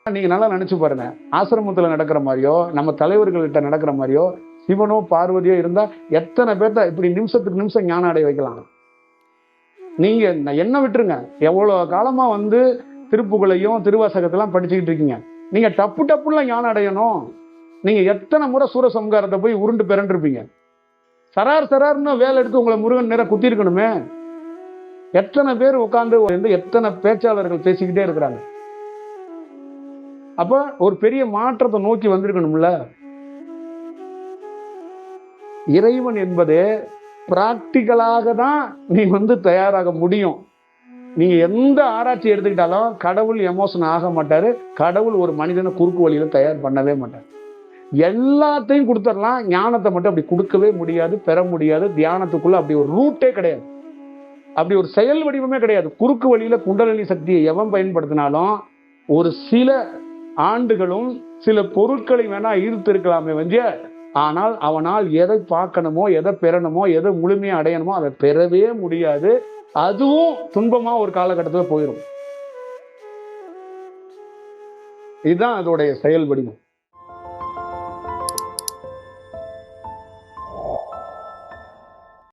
நீங்க நல்லா நினைச்சு பாருங்க, ஆசிரமத்துல நடக்கிற மாதிரியோ நம்ம தலைவர்கள்கிட்ட நடக்கிற மாதிரியோ சிவனோ பார்வதியோ இருந்தா எத்தனை பேர்த்த இப்படி நிமிஷத்துக்கு நிமிஷம் ஞானம் அடைய வைக்கலாம். நீங்க என்ன விட்டுருங்க, எவ்வளவு காலமா திருப்புகளையும் திருவாசகத்தெல்லாம் படிச்சுக்கிட்டு இருக்கீங்க. நீங்க டப்பு டப்புலாம் ஞானம் அடையணும். நீங்க எத்தனை முறை சூரசம்காரத்தை போய் உருண்டு பிறண்டு இருப்பீங்க. சரார்னு வேலை எடுத்து உங்களை முருகன் நேரம் குத்தி இருக்கணுமே. எத்தனை பேர் உட்கார்ந்து எத்தனை பேச்சாளர்கள் பேசிக்கிட்டே இருக்கிறாங்க. அப்ப ஒரு பெரிய மாற்றத்தை நோக்கி வந்திருக்கணும்ல. இறைவன் என்பது பிராக்டிக்கலாக தான் நீ தயாராக முடியும். நீங்க எந்த ஆராய்ச்சி எடுத்துக்கிட்டாலும் கடவுள் எமோஷன் ஆக மாட்டாரு. கடவுள் ஒரு மனிதனை குறுக்கு வழியில தயார் பண்ணவே மாட்டார். எல்லாத்தையும் கொடுத்துடலாம், ஞானத்தை மட்டும் அப்படி கொடுக்கவே முடியாது, பெற முடியாது. தியானத்துக்குள்ள அப்படி ஒரு ரூட்டே கிடையாது, அப்படி ஒரு செயல் வடிவமே கிடையாது. குறுக்கு வழியில குண்டலினி சக்தியை எவன் பயன்படுத்தினாலும் ஒரு சில ஆண்டுகளும் சில பொருட்களை வேணா ஈர்த்து இருக்கலாமே வந்திய, ஆனால் அவனால் எதை பார்க்கணுமோ, எதை பெறணுமோ, எதை முழுமையா அடையணுமோ அதை பெறவே முடியாது. அதுவும் துன்பமா ஒரு காலகட்டத்தில் போயிடும். இதுதான் அதோடைய செயல் வடிவம்.